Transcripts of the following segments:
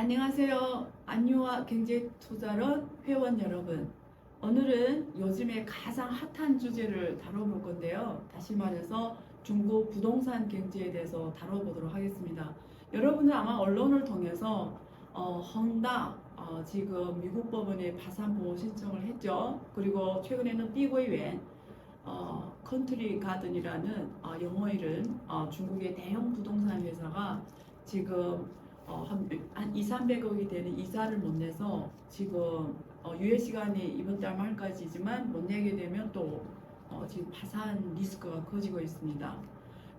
안녕하세요. 안유화 경제투자론 회원 여러분. 오늘은 요즘에 가장 핫한 주제를 다뤄볼 건데요. 다시 말해서 중국 부동산 경제에 대해서 다뤄보도록 하겠습니다. 여러분은 아마 언론을 통해서 헝다 지금 미국 법원에 파산 보호 신청을 했죠. 그리고 최근에는 碧桂园컨트리 가든이라는 영어 이름 중국의 대형 부동산 회사가 지금 한 2, 300억이 되는 이자를 못 내서 지금 유예 시간이 이번 달 말까지지만 못 내게 되면 또 지금 파산 리스크가 커지고 있습니다.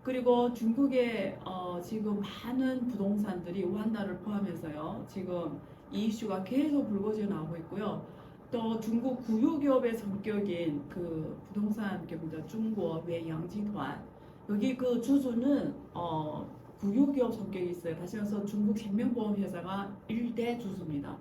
그리고 중국의 지금 많은 부동산들이 우한다를 포함해서요. 지금 이 이슈가 계속 불거져 나오고 있고요. 또 중국 국유기업의 성격인 그 부동산 기업입니다. 중국 외양集团여기 그 주주는 국유기업 성격이 있어요. 다시 말해서 중국 생명보험회사가 1대 주주입니다.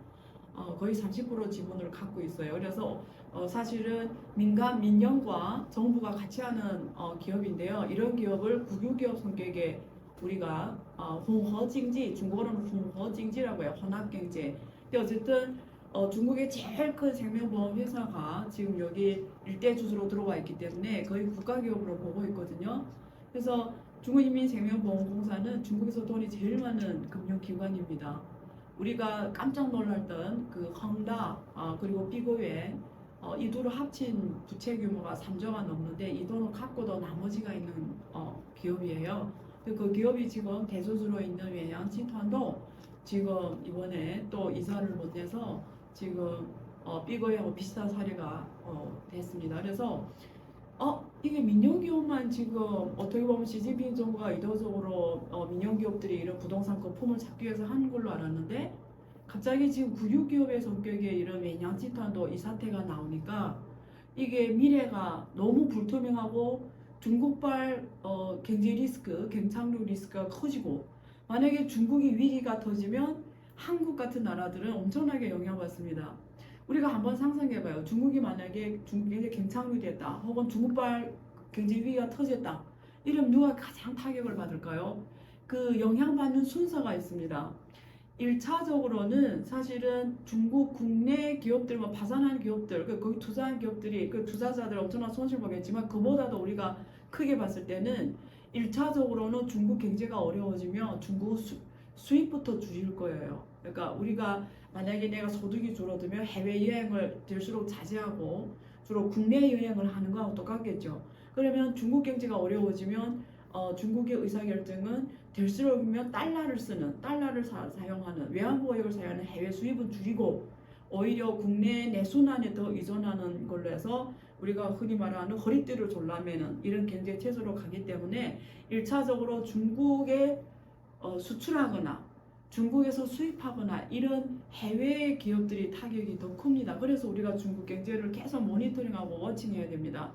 거의 30% 지분을 갖고 있어요. 그래서 사실은 민영과 정부가 같이 하는 기업인데요. 이런 기업을 국유기업 성격의 우리가 홍허징지, 중국어로는 홍허징지라고 해요. 혼합경제. 근데 어쨌든 중국의 제일 큰 생명보험 회사가 지금 여기 일대 주주로 들어와 있기 때문에 거의 국가기업으로 보고 있거든요. 그래서 중국인민생명보험공사는 중국에서 돈이 제일 많은 금융기관입니다. 우리가 깜짝 놀랐던 그 헝다 그리고 碧桂园이 둘을 합친 부채 규모가 3조가 넘는데 이 돈을 갖고도 나머지가 있는 기업이에요. 그 기업이 지금 대주주로 있는 외양集团도 지금 이번에 또 이사를 못 내서 지금 碧桂园하고 비슷한 사례가 됐습니다. 그래서 이게 민영기업만 지금 어떻게 보면 시진핑 정부가 의도적으로 민영기업들이 이런 부동산 거품을 잡기 위해서 하는 걸로 알았는데 갑자기 지금 국유기업의 성격의 이런 외양集团도 이 사태가 나오니까 이게 미래가 너무 불투명하고 중국발 경제 리스크, 경착륙 리스크가 커지고 만약에 중국이 위기가 터지면 한국 같은 나라들은 엄청나게 영향받습니다. 우리가 한번 상상해봐요. 중국이 만약에 중국에 경착륙이 됐다 혹은 중국발 경제 위기가 터졌다 이러면 누가 가장 타격을 받을까요? 그 영향받는 순서가 있습니다. 1차적으로는 사실은 중국 국내 기업들, 뭐 파산한 기업들, 거기 투자한 기업들이 그 투자자들 엄청난 손실 보겠지만 그보다도 우리가 크게 봤을 때는 1차적으로는 중국 경제가 어려워지면 중국 수입부터 줄일 거예요. 그러니까 우리가 만약에 내가 소득이 줄어들면 해외여행을 될수록 자제하고 주로 국내 여행을 하는 거하고 똑같겠죠. 그러면 중국 경제가 어려워지면 중국의 의사결정은 될수록이면 달러를 사용하는 외환보역을 사용하는 해외 수입은 줄이고 오히려 국내 내순환에 더 의존하는 걸로 해서 우리가 흔히 말하는 허리띠를 졸라매는 이런 경제 체제로 가기 때문에 1차적으로 중국에 수출하거나 중국에서 수입하거나 이런 해외 기업들이 타격이 더 큽니다. 그래서 우리가 중국 경제를 계속 모니터링하고 워칭해야 됩니다.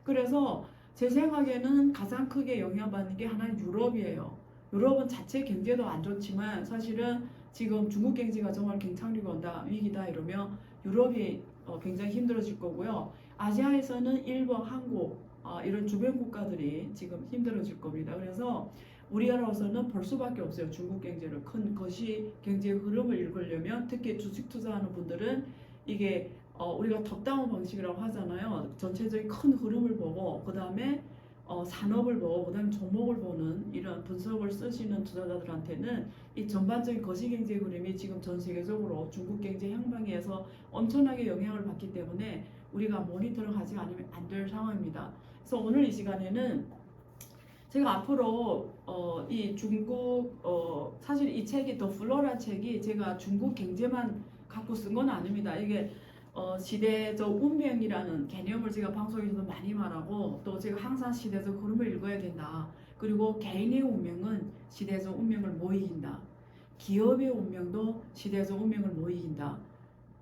그래서 제 생각에는 가장 크게 영향받는 게 하나는 유럽이에요. 유럽은 자체 경제도 안 좋지만 사실은 지금 중국 경제가 정말 경착륙이 온다, 위기다 이러면 유럽이 굉장히 힘들어질 거고요. 아시아에서는 일본, 한국 이런 주변 국가들이 지금 힘들어질 겁니다. 그래서 우리나라로서는 볼 수밖에 없어요. 중국 경제를 큰 것이 경제 흐름을 읽으려면 특히 주식 투자하는 분들은 이게 우리가 톱다운 방식이라고 하잖아요. 전체적인 큰 흐름을 보고 그 다음에 산업을 보고 그 다음에 종목을 보는 이런 분석을 쓰시는 투자자들한테는 이 전반적인 거시경제 흐름이 지금 전 세계적으로 중국 경제 향방에서 엄청나게 영향을 받기 때문에 우리가 모니터링 하지 않으면 안 될 상황입니다. 그래서 오늘 이 시간에는 제가 앞으로 이 중국 사실 이 책이 더 플로라 책이 제가 중국 경제만 갖고 쓴 건 아닙니다. 이게 시대적 운명이라는 개념을 제가 방송에서도 많이 말하고 또 제가 항상 시대적 흐름을 읽어야 된다. 그리고 개인의 운명은 시대적 운명을 못 이긴다. 기업의 운명도 시대적 운명을 못 이긴다.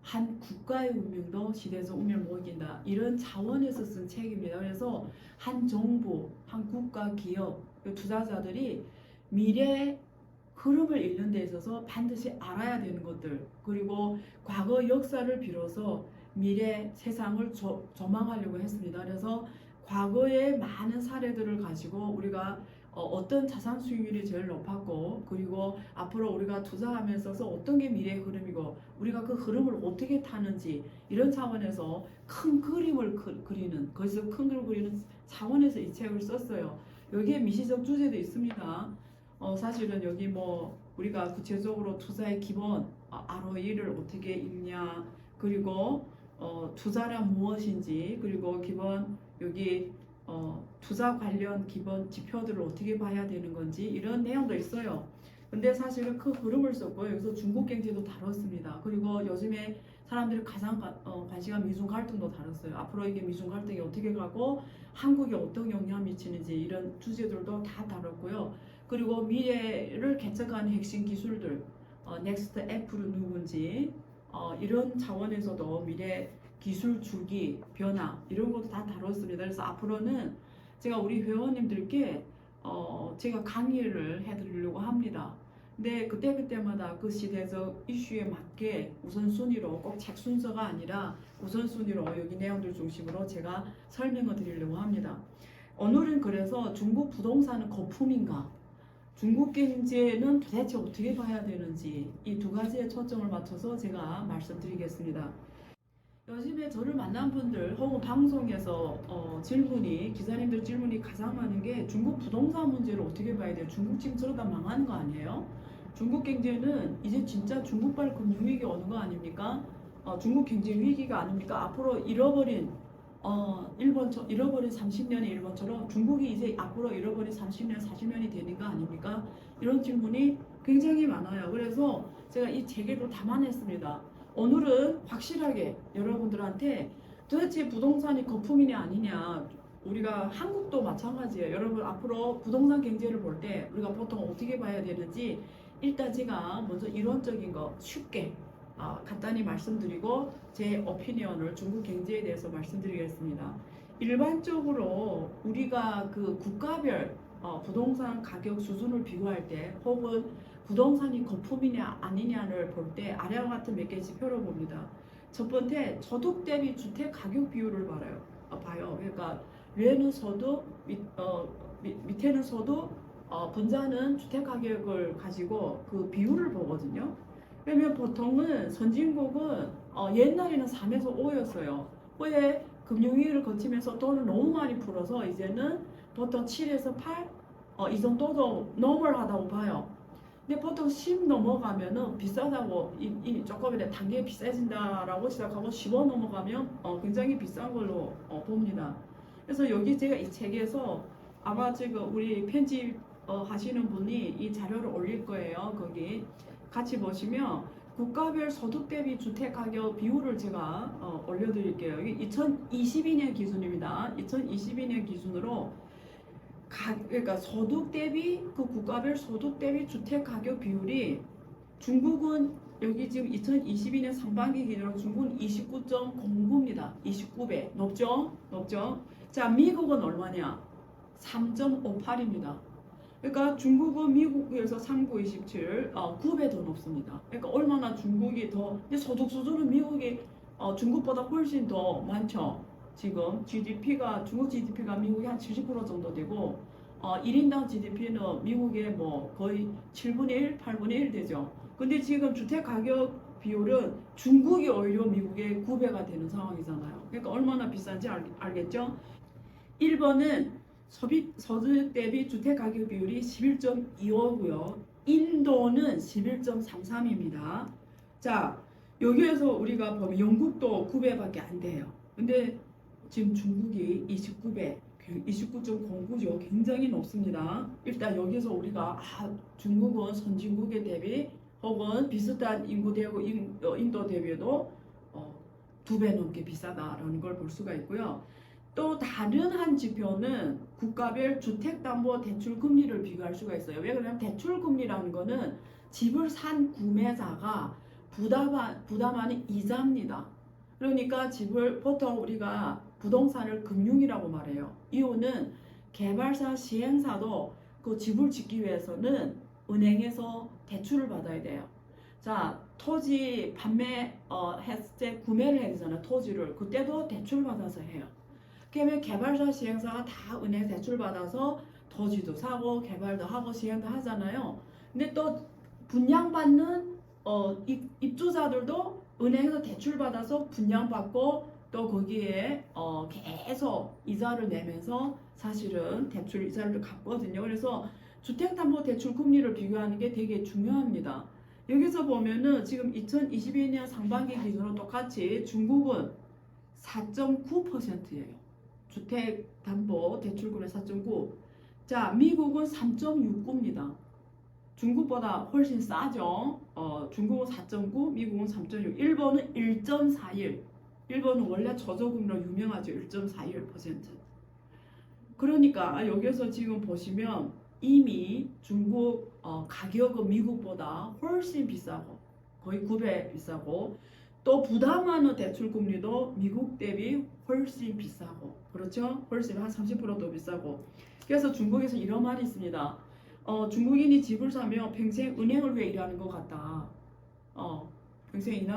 한 국가의 운명도 시대적 운명을 못 이긴다. 이런 차원에서 쓴 책입니다. 그래서 한 정부, 한 국가, 기업, 투자자들이 미래 흐름을 읽는 데 있어서 반드시 알아야 되는 것들 그리고 과거 역사를 빌어서 미래 세상을 조망하려고 했습니다. 그래서 과거의 많은 사례들을 가지고 우리가 어떤 자산 수익률이 제일 높았고, 그리고 앞으로 우리가 투자하면서 어떤 게 미래의 흐름이고 우리가 그 흐름을 어떻게 타는지, 이런 차원에서 큰 그림을 그리는, 거기서 큰 그림을 그리는 차원에서 이 책을 썼어요. 여기에 미시적 주제도 있습니다. 사실은 여기 뭐 우리가 구체적으로 투자의 기본, ROE를 어떻게 읽냐, 그리고 투자란 무엇인지, 그리고 기본 여기 투자 관련 기본 지표들을 어떻게 봐야 되는 건지, 이런 내용도 있어요. 근데 사실은 그 흐름을 썼고, 여기서 중국 경제도 다뤘습니다. 그리고 요즘에 사람들이 가장 관심한 미중 갈등도 다뤘어요. 앞으로 이게 미중 갈등이 어떻게 가고 한국에 어떤 영향을 미치는지, 이런 주제들도 다 다뤘고요. 그리고 미래를 개척하는 핵심 기술들, 넥스트 애플은 누군지, 이런 차원에서도 미래 기술 주기 변화, 이런 것도 다 다뤘습니다. 그래서 앞으로는 제가 우리 회원님들께 제가 강의를 해드리려고 합니다. 근데 그때마다 그 시대적 이슈에 맞게 우선순위로, 꼭 책 순서가 아니라 우선순위로 여기 내용들 중심으로 제가 설명을 드리려고 합니다. 오늘은 그래서 중국 부동산은 거품인가, 중국 경제는 도대체 어떻게 봐야 되는지, 이 두 가지에 초점을 맞춰서 제가 말씀드리겠습니다. 요즘에 저를 만난 분들 혹은 방송에서 기자님들 질문이 가장 많은 게 중국 부동산 문제를 어떻게 봐야 돼요? 중국 지금 저러다 망하는 거 아니에요? 중국 경제는 이제 진짜 중국발 금융위기 오는 거 아닙니까? 중국 경제 위기가 아닙니까? 앞으로 잃어버린 30년의 일본처럼 중국이 이제 앞으로 잃어버린 30년, 40년이 되는 거 아닙니까? 이런 질문이 굉장히 많아요. 그래서 제가 이 책에도 담아냈습니다. 오늘은 확실하게 여러분들한테 도대체 부동산이 거품이냐 아니냐, 우리가 한국도 마찬가지예요. 여러분 앞으로 부동산 경제를 볼 때 우리가 보통 어떻게 봐야 되는지, 일단 제가 먼저 이론적인 거 쉽게 간단히 말씀드리고 제 오피니언을 중국 경제에 대해서 말씀드리겠습니다. 일반적으로 우리가 그 국가별 부동산 가격 수준을 비교할 때, 혹은 부동산이 거품이냐 아니냐를 볼 때 아래와 같은 몇 개 지표를 봅니다. 첫 번째, 소득 대비 주택 가격 비율을 봐요. 그러니까 위에는 소득, 밑에는 소득, 분자는 주택 가격을 가지고 그 비율을 보거든요. 그러면 보통은 선진국은 옛날에는 3에서 5였어요. 왜? 금융위기를 거치면서 돈을 너무 많이 풀어서 이제는 보통 7에서 8, 이 정도도 노멀하다고 봐요. 근데 보통 10 넘어가면은 비싸다고, 조금 이제 단계 비싸진다라고 시작하고 15 넘어가면 굉장히 비싼 걸로 봅니다. 그래서 여기 제가 이 책에서 아마 지금 우리 편집 하시는 분이 이 자료를 올릴 거예요. 거기 같이 보시면 국가별 소득 대비 주택 가격 비율을 제가 올려드릴게요. 이게 2022년 기준입니다. 2022년 기준으로 그러니까 소득 대비, 그 국가별 소득 대비 주택 가격 비율이, 중국은 여기 지금 2022년 상반기 기준으로 중국은 29.09입니다. 29배. 높죠? 높죠? 자, 미국은 얼마냐? 3.58입니다. 그러니까 중국은 미국에서 3927, 9배 더 높습니다. 그러니까 얼마나 중국이 더, 근데 소득 수준은 미국이 중국보다 훨씬 더 많죠. 지금 GDP가, 중국 GDP가 미국이 한 70% 정도 되고 1인당 GDP는 미국의 뭐 거의 7분의 1, 8분의 1 되죠. 근데 지금 주택 가격 비율은 중국이 오히려 미국의 9배가 되는 상황이잖아요. 그러니까 얼마나 비싼지 알겠죠? 1번은 소득 대비 주택 가격 비율이 11.25고요. 인도는 11.33입니다. 자, 여기에서 우리가 보면 영국도 9배밖에 안 돼요. 근데 지금 중국이 29배, 29.09죠. 굉장히 높습니다. 일단 여기서 우리가 중국은 선진국에 대비 혹은 비슷한 인구 대고 인도 대비에도 2배 넘게 비싸다라는 걸 볼 수가 있고요. 또 다른 한 지표는 국가별 주택담보대출 금리를 비교할 수가 있어요. 왜 그러냐면 대출 금리라는 거는 집을 산 구매자가 부담하는 이자입니다. 그러니까 집을, 보통 우리가 부동산을 금융이라고 말해요. 이유는 개발사 시행사도 그 집을 짓기 위해서는 은행에서 대출을 받아야 돼요. 자, 토지 판매 했을 때 구매를 해야 되잖아요. 토지를. 그때도 대출 받아서 해요. 그러면 개발사 시행사가 다 은행 대출 받아서 토지도 사고 개발도 하고 시행도 하잖아요. 근데 또 분양받는 입주자들도 은행에서 대출 받아서 분양받고 또 거기에 계속 이자를 내면서 사실은 대출 이자를 갚거든요. 그래서 주택담보대출 금리를 비교하는 게 되게 중요합니다. 여기서 보면은 지금 2022년 상반기 기준으로 똑같이 중국은 4.9%예요. 주택담보대출금리 4.9. 자, 미국은 3.69입니다. 중국보다 훨씬 싸죠. 중국은 4.9, 미국은 3.6, 일본은 1.41. 일본은 원래 저조금리로 유명하죠. 1.41%. 그러니까 여기서 지금 보시면 이미 중국 가격은 미국보다 훨씬 비싸고 거의 9배 비싸고 또 부담하는 대출 금리도 미국 대비 훨씬 비싸고 그렇죠? 훨씬 한 30%도 비싸고 그래서 중국에서 이런 말이 있습니다. 중국인이 집을 사면 평생 은행을 위해 일하는 것 같다. 평생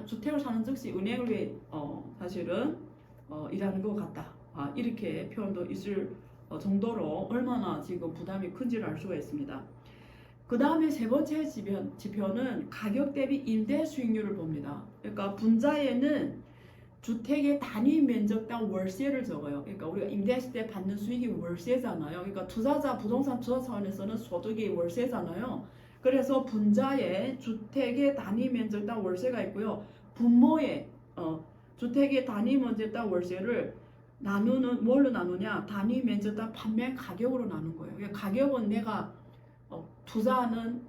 주택을 사는 즉시 은행을 위해 사실은 일하는 것 같다. 이렇게 표현도 있을 정도로 얼마나 지금 부담이 큰지를 알 수가 있습니다. 그 다음에 세 번째 지표는 가격 대비 임대 수익률을 봅니다. 그러니까 분자에는 주택의 단위 면적당 월세를 적어요. 그러니까 우리가 임대했을 때 받는 수익이 월세잖아요. 그러니까 부동산 투자 차원에서는 소득이 월세잖아요. 그래서 분자에 주택의 단위 면적당 월세가 있고요. 분모에 주택의 단위 면적당 월세를 나누는 뭘로 나누냐? 단위 면적당 판매 가격으로 나눈 거예요. 그러니까 가격은 내가 투자하는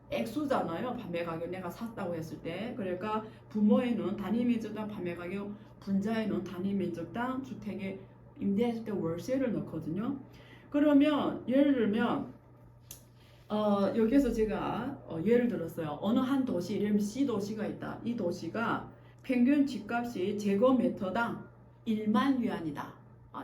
액수잖아요. 판매 가격 내가 샀다고 했을 때. 그러니까 분모에는 단위 면적당 판매 가격, 분자에는 단위 면적당 주택에 임대했을 때 월세를 넣거든요. 그러면 예를 들면 여기서 제가 예를 들었어요. 어느 한 도시, 예를 들면 C 도시가 있다. 이 도시가 평균 집값이 제곱미터당 1만 위안이다.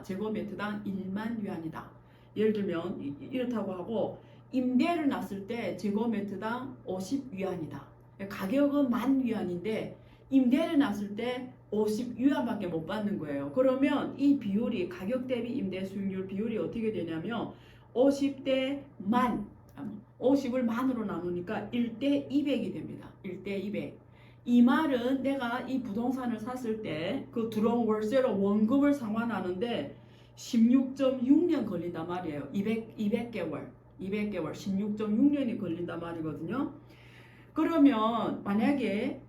제곱미터당 1만 위안이다. 예를 들면 이렇다고 하고 임대를 놨을 때 제곱미터당 50위안이다. 가격은 10,000위안인데 임대를 놨을 때 50위안밖에 못 받는 거예요. 그러면 이 비율이 가격 대비 임대 수익률 비율이 어떻게 되냐면 50대 만 50을 만으로 나누니까 1대 200이 됩니다. 1대 200. 이 말은 내가 이 부동산을 샀을 때 그 들어온 월세로 원금을 상환하는데 16.6년 걸린단 말이에요. 200개월 16.6년이 걸린단 말이거든요. 그러면 만약에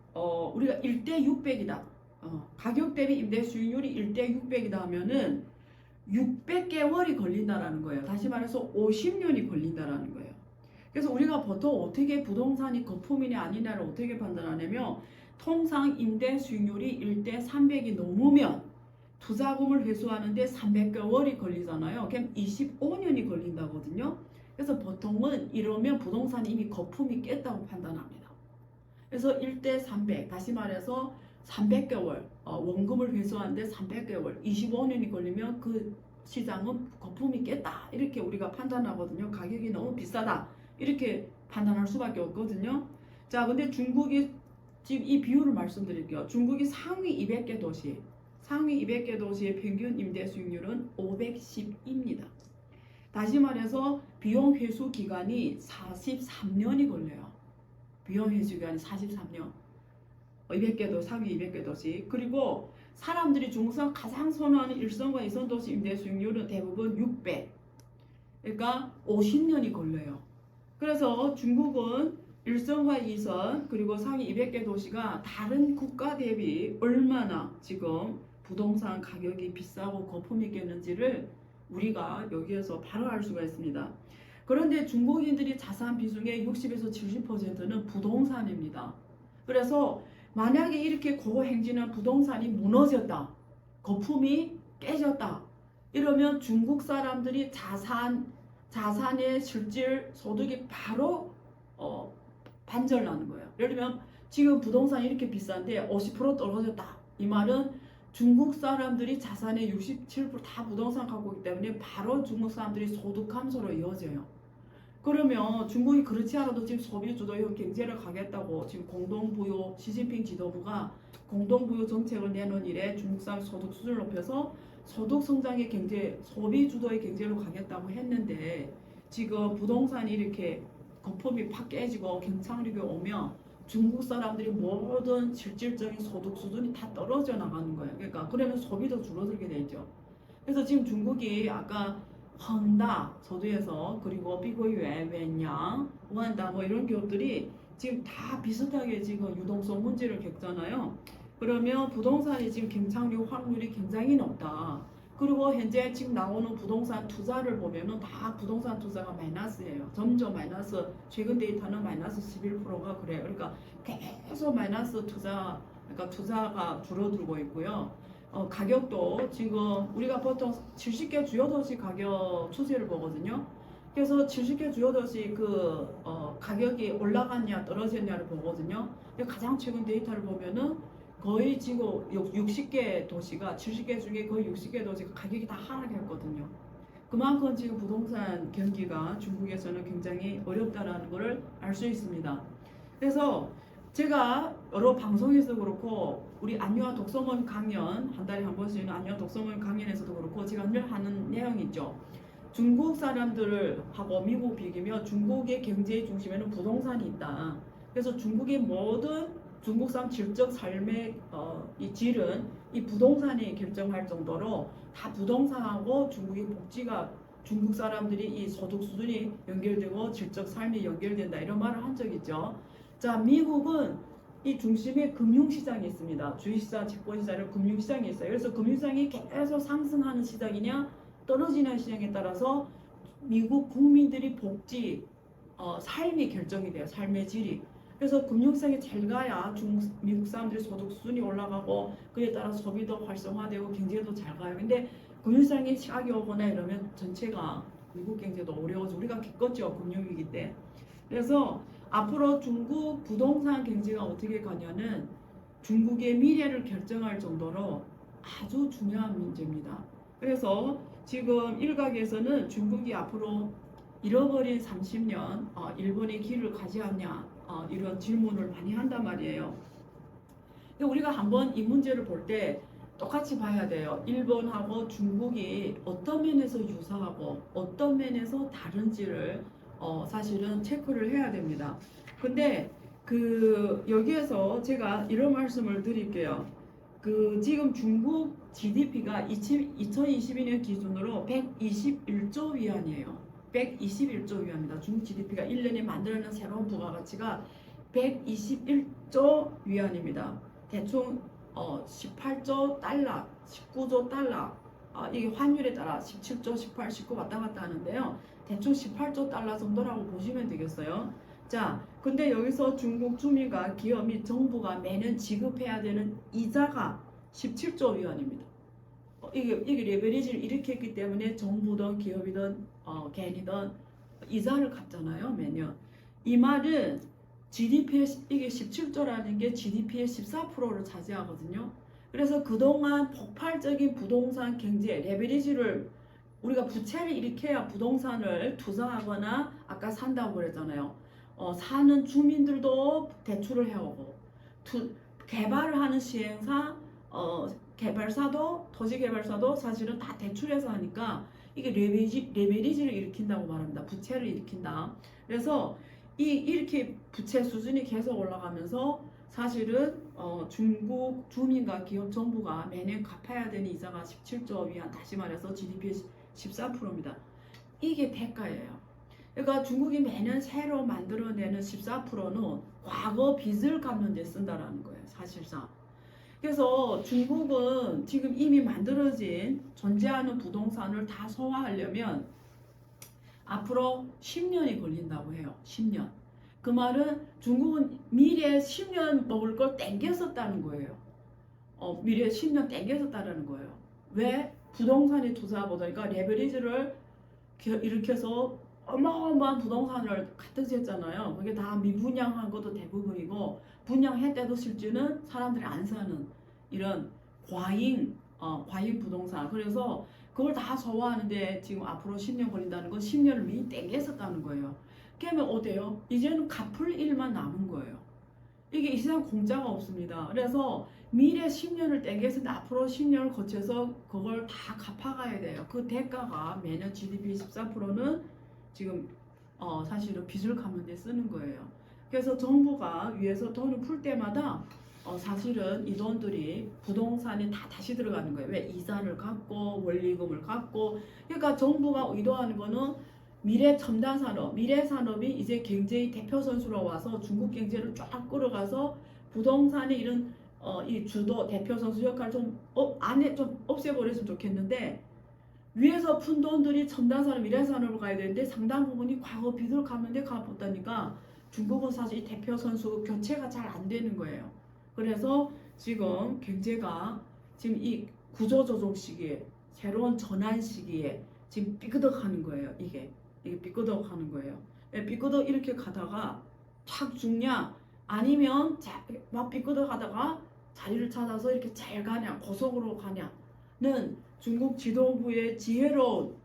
우리가 1대 600이다. 가격 대비 임대 수익률이 1대 600이다 하면은 600개월이 걸린다라는 거예요. 다시 말해서 50년이 걸린다라는 거예요. 그래서 우리가 보통 어떻게 부동산이 거품이냐 아니냐를 어떻게 판단하냐면 통상 임대 수익률이 1대 300이 넘으면 투자금을 회수하는데 300개월이 걸리잖아요. 그럼 25년이 걸린다거든요. 그래서 보통은 이러면 부동산이 이미 거품이 깼다고 판단합니다. 그래서 1대 300, 다시 말해서 300개월, 원금을 회수하는데 300개월, 25년이 걸리면 그 시장은 거품이 깼다. 이렇게 우리가 판단하거든요. 가격이 너무 비싸다. 이렇게 판단할 수밖에 없거든요. 자, 근데 중국이 지금 이 비율을 말씀드릴게요. 중국이 상위 200개 도시의 평균 임대 수익률은 510입니다. 다시 말해서 비용 회수 기간이 43년이 걸려요. 비용 회수 기간이 43년. 200개 상위 200개 도시. 그리고 사람들이 중국에서 가장 선호하는 1선과 2선 도시 임대 수익률은 대부분 600. 그러니까 50년이 걸려요. 그래서 중국은 1선과 2선 그리고 상위 200개 도시가 다른 국가 대비 얼마나 지금 부동산 가격이 비싸고 거품이 깼는지를 우리가 여기에서 바로 알 수가 있습니다. 그런데 중국인들이 자산 비중의 60에서 70%는 부동산입니다. 그래서 만약에 이렇게 고행진한 부동산이 무너졌다, 거품이 깨졌다, 이러면 중국 사람들이 자산의 실질 소득이 바로 반절나는 거예요. 예를 들면 지금 부동산이 이렇게 비싼데 50% 떨어졌다. 이 말은 중국 사람들이 자산의 67%다 부동산 갖고 있기 때문에 바로 중국 사람들이 소득 감소로 이어져요. 그러면 중국이 그렇지 않아도 지금 소비 주도형 경제를 가겠다고 지금 공동부유 시진핑 지도부가 공동부유 정책을 내놓은 이래 중국 사람 소득 수준을 높여서 소득 성장의 경제, 소비 주도의 경제로 가겠다고 했는데 지금 부동산이 이렇게 거품이 팍 깨지고 경착륙이 오면 중국 사람들이 모든 실질적인 소득 수준이 다 떨어져 나가는 거예요. 그러니까 그러면 소비도 줄어들게 되죠. 그래서 지금 중국이 아까 헝다 서두에서 그리고 비고유에 웬양, 우한다 뭐 이런 기업들이 지금 다 비슷하게 지금 유동성 문제를 겪잖아요. 그러면 부동산이 지금 경착륙 확률이 굉장히 높다. 그리고 현재 지금 나오는 부동산 투자를 보면은 다 부동산 투자가 마이너스예요. 점점 마이너스, 최근 데이터는 마이너스 11%가 그래요. 그러니까 계속 마이너스 투자, 그러니까 투자가 줄어들고 있고요. 가격도 지금 우리가 보통 70개 주요 도시 가격 추세를 보거든요. 그래서 70개 주요 도시 가격이 올라갔냐 떨어졌냐를 보거든요. 근데 가장 최근 데이터를 보면은 거의 지금 60개 도시가 70개 중에 거의 60개 도시가 가격이 다 하락했거든요. 그만큼 지금 부동산 경기가 중국에서는 굉장히 어렵다라는 것을 알 수 있습니다. 그래서 제가 여러 방송에서 그렇고 우리 안유아 독서문 강연 한 달에 한 번씩 안유아 독서문 강연에서도 그렇고 제가 늘 하는 내용이 있죠. 중국 사람들을 하고 미국 비교면 중국의 경제의 중심에는 부동산이 있다. 그래서 중국의 모든 중국 사람 질적 삶의 이 질은 이 부동산이 결정할 정도로 다 부동산하고 중국의 복지가 중국 사람들이 이 소득 수준이 연결되고 질적 삶이 연결된다 이런 말을 한 적이 있죠. 자, 미국은 이 중심에 금융시장이 있습니다. 주식시장, 채권시장, 금융시장이 있어요. 그래서 금융시장이 계속 상승하는 시장이냐 떨어지는 시장에 따라서 미국 국민들이 복지, 삶이 결정이 돼요. 삶의 질이. 그래서 금융시장이 잘 가야 미국 사람들의 소득 수준이 올라가고 그에 따라 소비도 활성화되고 경제도 잘 가요. 근데 금융시장이 시각이 오거나 이러면 전체가 미국 경제도 어려워서 우리가 겪었죠. 금융위기 때. 그래서 앞으로 중국 부동산 경제가 어떻게 가냐는 중국의 미래를 결정할 정도로 아주 중요한 문제입니다. 그래서 지금 일각에서는 중국이 앞으로 잃어버린 30년 일본의 길을 가지 않냐 이런 질문을 많이 한단 말이에요. 우리가 한번 이 문제를 볼 때 똑같이 봐야 돼요. 일본하고 중국이 어떤 면에서 유사하고 어떤 면에서 다른지를 사실은 체크를 해야 됩니다. 근데 여기에서 제가 이런 말씀을 드릴게요. 지금 중국 GDP가 2022년 기준으로 121조 위안이에요. 121조 위안입니다. 중국 GDP가 1년에 만들어낸 새로운 부가가치가 121조 위안입니다. 대충 18조 달러, 19조 달러, 이게 환율에 따라 17조, 18, 19 왔다 갔다 하는데요. 대충 18조 달러 정도라고 보시면 되겠어요. 자, 근데 여기서 중국 주민과 기업 및 정부가 매년 지급해야 되는 이자가 17조 위안입니다. 이게 레버리지를 일으켰기 때문에 정부든 기업이든 개인이든 이자를 갚잖아요, 매년. 이 말은 GDP의 이게 17조라는 게 GDP의 14%를 차지하거든요. 그래서 그동안 폭발적인 부동산 경제 레버리지를 우리가 부채를 일으켜야 부동산을 투자하거나 아까 산다고 그랬잖아요. 사는 주민들도 대출을 해오고 개발을 하는 시행사 개발사도 토지개발사도 사실은 다 대출해서 하니까 이게 레버리지를 일으킨다고 말합니다. 부채를 일으킨다. 그래서 이렇게 부채 수준이 계속 올라가면서 사실은 중국 주민과 기업 정부가 매년 갚아야 되는 이자가 17조 위안, 다시 말해서 GDP의 14%입니다. 이게 대가예요. 그러니까 중국이 매년 새로 만들어내는 14%는 과거 빚을 갚는 데 쓴다라는 거예요, 사실상. 그래서 중국은 지금 이미 만들어진 존재하는 부동산을 다 소화하려면 앞으로 10년이 걸린다고 해요. 10년. 그 말은 중국은 미래에 10년 먹을 걸 땡겼었다는 거예요. 미래에 10년 땡겼었다는 거예요. 왜? 부동산에 투자하보니까 레버리지를 일으켜서 어마어마한 부동산을 가득 쟀잖아요. 그게 다 미분양한 것도 대부분이고 분양했대도 실제는 사람들이 안 사는 이런 과잉 부동산. 그래서 그걸 다 소화하는데 지금 앞으로 10년 걸린다는 건 10년을 미리 땡겼었다는 거예요. 그러면 어때요? 이제는 갚을 일만 남은 거예요. 이게 이 세상 공짜가 없습니다. 그래서 미래 10년을 땡겼을 앞으로 10년을 거쳐서 그걸 다 갚아가야 돼요. 그 대가가 매년 GDP 14%는 지금 사실은 빚을 갚는 데 쓰는 거예요. 그래서 정부가 위에서 돈을 풀 때마다 사실은 이 돈들이 부동산에 다 다시 들어가는 거예요. 왜? 이자를 갚고 원리금을 갚고. 그러니까 정부가 의도하는 거는 미래 첨단 산업, 미래 산업이 이제 경제의 대표 선수로 와서 중국 경제를 쫙 끌어가서 부동산의 이런 이 주도 대표 선수 역할을 좀 안에 좀 없애버렸으면 좋겠는데, 위에서 푼 돈들이 첨단 산업, 미래 산업으로 가야 되는데 상당 부분이 과거 빚을 갚는데 갚았다니까 중국은 사실 이 대표 선수 교체가 잘 안 되는 거예요. 그래서 지금 경제가 지금 이 구조 조정 시기에, 새로운 전환 시기에 지금 삐그덕하는 거예요. 이게 삐끄덕하는 거예요. 삐끄덕 이렇게 가다가 착 죽냐, 아니면 막 삐끄덕 하다가 자리를 찾아서 이렇게 잘 가냐, 고속으로 가냐는 중국 지도부의 지혜로운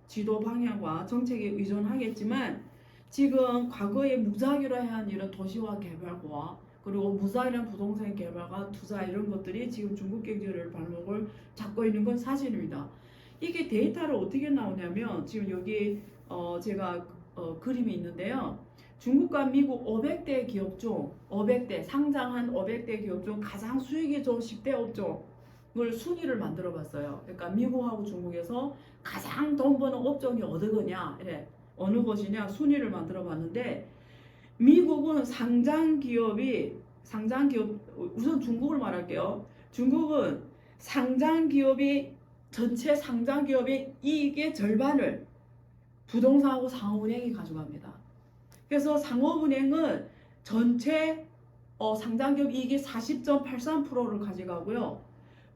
지도 방향과 정책에 의존하겠지만, 지금 과거에 무작위로 한 이런 도시화 개발과 그리고 무작위한 부동산 개발과 투자 이런 것들이 지금 중국 경제를 발목을 잡고 있는 건 사실입니다. 이게 데이터를 어떻게 나오냐면, 지금 여기 제가 그림이 있는데요. 중국과 미국 500대 기업 중 500대 상장한 500대 기업 중 가장 수익이 좋은 10대 업종을 순위를 만들어 봤어요. 그러니까 미국하고 중국에서 가장 돈 버는 업종이 어느 거냐, 이래 어느 것이냐 순위를 만들어 봤는데, 미국은 상장 기업이 우선 중국을 말할게요. 중국은 상장 기업이 전체 상장 기업의 이익의 절반을 부동산하고 상업은행이 가져갑니다. 그래서 상업은행은 전체 상장기업 이익의 40.83%를 가져가고요.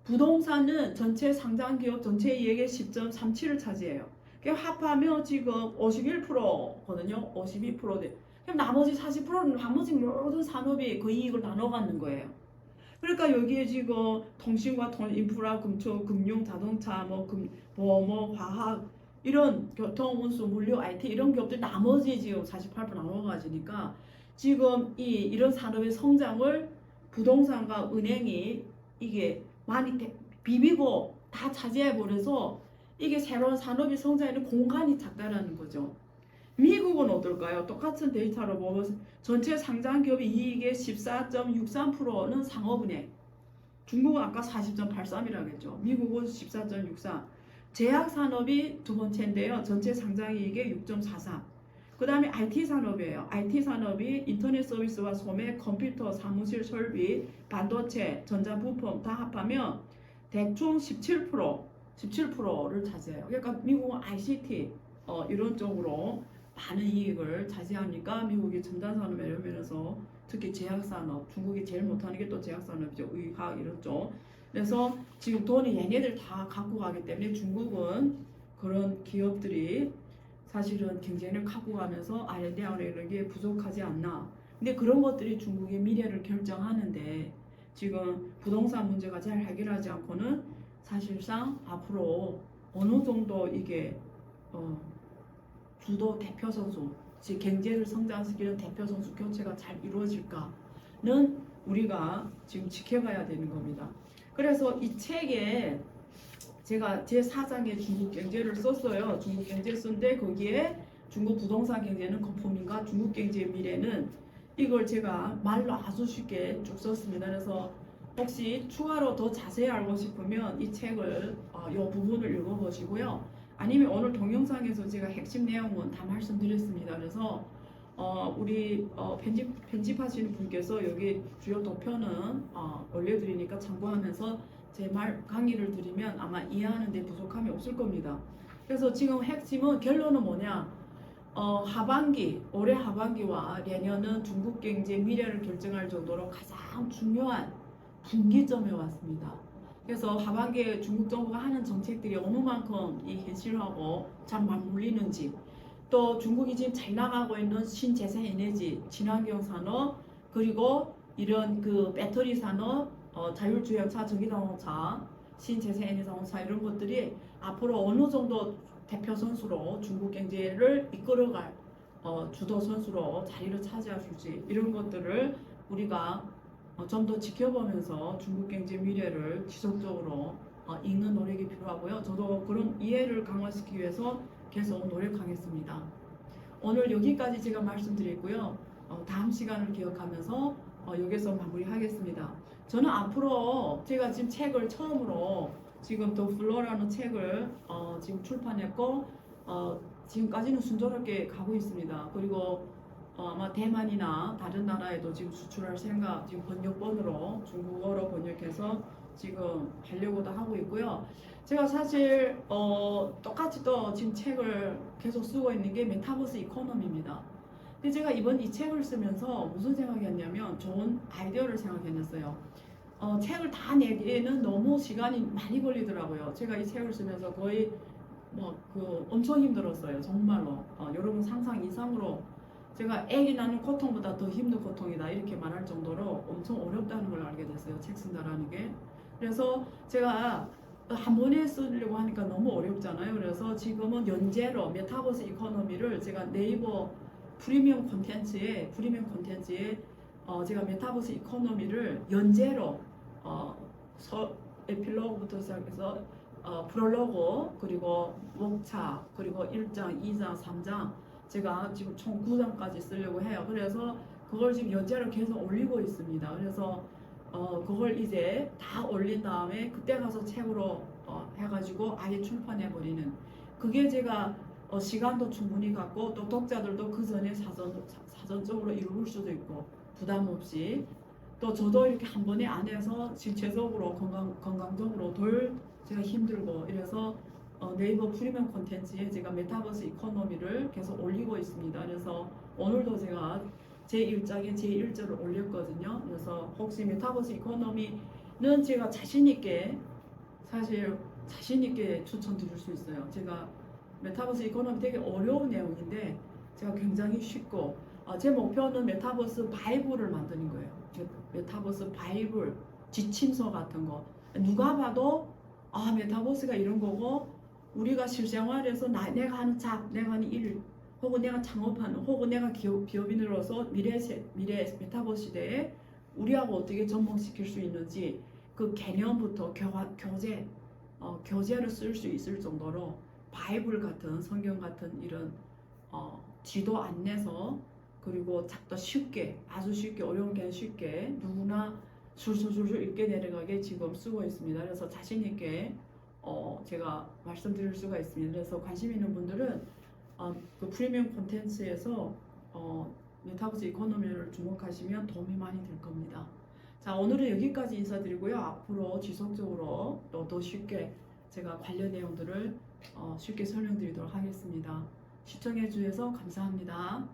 부동산은 전체 상장기업 전체 이익의 10.37을 차지해요. 합하면 지금 51%거든요. 52%. 그럼 나머지 40%는 나머지 모든 산업이 그 이익을 나눠 갖는 거예요. 그러니까 여기에 지금 통신과 인프라, 금융, 자동차, 화학 이런 교통, 운수, 물류, IT 이런 기업들 나머지 지금 48% 나눠가지니까 지금 이런 산업의 성장을 부동산과 은행이 이게 많이 비비고 다 차지해 버려서 이게 새로운 산업이 성장하는 공간이 작다라는 거죠. 미국은 어떨까요? 똑같은 데이터로 보면 전체 상장 기업의 이익의 14.63%는 상업은행. 중국은 아까 40.83이라고 했죠. 미국은 14.63. 제약산업이 두 번째인데요. 전체 상장이익의 6.43. 그 다음에 IT 산업이에요. IT 산업이 인터넷 서비스와 소매, 컴퓨터, 사무실 설비, 반도체, 전자부품 다 합하면 대충 17%를 차지해요. 그러니까 미국은 ICT 이런 쪽으로 많은 이익을 차지하니까 미국이 첨단 산업 이런 면에서 특히 제약산업, 중국이 제일 못하는 게 또 제약산업이죠. 의학 이런 쪽. 그래서 지금 돈이 얘네들 다 갖고 가기 때문에 중국은 그런 기업들이 사실은 경쟁을 갖고 가면서 R&D 이런 게 부족하지 않나. 근데 그런 것들이 중국의 미래를 결정하는데 지금 부동산 문제가 잘 해결하지 않고는 사실상 앞으로 어느 정도 이게 주도 대표 선수, 즉 경제를 성장시키는 대표 선수 교체가 잘 이루어질까는 우리가 지금 지켜봐야 되는 겁니다. 그래서 이 책에 제가 제 4장에 중국 경제를 썼어요. 중국 경제 쓴데 거기에 중국 부동산 경제는 거품인가, 중국 경제의 미래는, 이걸 제가 말로 아주 쉽게 쭉 썼습니다. 그래서 혹시 추가로 더 자세히 알고 싶으면 이 책을 이 부분을 읽어보시고요. 아니면 오늘 동영상에서 제가 핵심 내용은 다 말씀드렸습니다. 그래서 우리 편집하시는 분께서 여기 주요 도표는 올려드리니까 참고하면서 제 말 강의를 드리면 아마 이해하는 데 부족함이 없을 겁니다. 그래서 지금 핵심은 결론은 뭐냐? 올해 하반기와 내년은 중국 경제 미래를 결정할 정도로 가장 중요한 분기점에 왔습니다. 그래서 하반기에 중국 정부가 하는 정책들이 어느 만큼 이 현실하고 잘 맞물리는지, 또 중국이 지금 잘 나가고 있는 신재생 에너지, 친환경 산업, 그리고 이런 그 배터리 산업, 자율주행차, 전기자동차, 신재생 에너지 자동차 이런 것들이 앞으로 어느 정도 대표 선수로 중국 경제를 이끌어갈 주도 선수로 자리를 차지할 수 있지, 이런 것들을 우리가 좀 더 지켜보면서 중국 경제 미래를 지속적으로 읽는 노력이 필요하고요. 저도 그런 이해를 강화시키기 위해서 계속 노력하겠습니다. 오늘 여기까지 제가 말씀드리고요. 다음 시간을 기억하면서 여기서 마무리하겠습니다. 저는 앞으로 제가 지금 책을 처음으로 지금 더 플로라는 책을 지금 출판했고 지금까지는 순조롭게 가고 있습니다. 그리고 아마 대만이나 다른 나라에도 지금 수출할 생각, 지금 번역본으로 중국어로 번역해서 지금 하려고도 하고 있고요. 제가 사실 똑같이 또 지금 책을 계속 쓰고 있는 게 메타버스 이코노미입니다. 근데 제가 이번 이 책을 쓰면서 무슨 생각이었냐면 좋은 아이디어를 생각해냈어요. 책을 다 내기에는 너무 시간이 많이 걸리더라고요. 제가 이 책을 쓰면서 거의 엄청 힘들었어요. 정말로. 여러분 상상 이상으로 제가 애기 낳는 고통보다 더 힘든 고통이다 이렇게 말할 정도로 엄청 어렵다는 걸 알게 됐어요. 책 쓴다라는 게. 그래서 제가 한 번에 쓰려고 하니까 너무 어렵잖아요. 그래서 지금은 연재로 메타버스 이코노미를 제가 네이버 프리미엄 콘텐츠에 제가 메타버스 이코노미를 연재로 에필로그부터 시작해서 프롤로그 그리고 목차 그리고 1장, 2장, 3장 제가 지금 총 9장까지 쓰려고 해요. 그래서 그걸 지금 연재로 계속 올리고 있습니다. 그래서 그걸 이제 다 올린 다음에 그때 가서 책으로 해가지고 아예 출판해버리는 그게 제가 시간도 충분히 갖고 또 독자들도 그 전에 사전적으로 읽을 수도 있고 부담 없이 또 저도 이렇게 한 번에 안 해서 신체적으로 건강적으로 덜 제가 힘들고 이래서 네이버 프리미엄 콘텐츠에 제가 메타버스 이코노미를 계속 올리고 있습니다. 그래서 오늘도 제가 제 1장에 제 1절을 올렸거든요. 그래서 혹시 메타버스 이코노미는 제가 자신있게 사실 자신있게 추천드릴 수 있어요. 제가 메타버스 이코노미 되게 어려운 내용인데 제가 굉장히 쉽고 제 목표는 메타버스 바이블을 만드는 거예요. 메타버스 바이블 지침서 같은 거 누가 봐도 메타버스가 이런 거고 우리가 실생활에서 내가 하는 내가 하는 일 혹은 내가 창업하는 혹은 내가 기업인으로서 미래 메타버스 시대에 우리하고 어떻게 접목시킬 수 있는지 그 개념부터 교재를 쓸 수 있을 정도로 바이블 같은 성경 같은 이런 지도 안내서 그리고 또 쉽게 아주 쉽게 어려운 게 쉽게 누구나 술술술술 읽게 내려가게 지금 쓰고 있습니다. 그래서 자신 있게 제가 말씀드릴 수가 있습니다. 그래서 관심 있는 분들은 그 프리미엄 콘텐츠에서 메타버스 이코노미를 주목하시면 도움이 많이 될 겁니다. 자, 오늘은 여기까지 인사드리고요. 앞으로 지속적으로 또 더 쉽게 제가 관련 내용들을 쉽게 설명드리도록 하겠습니다. 시청해 주셔서 감사합니다.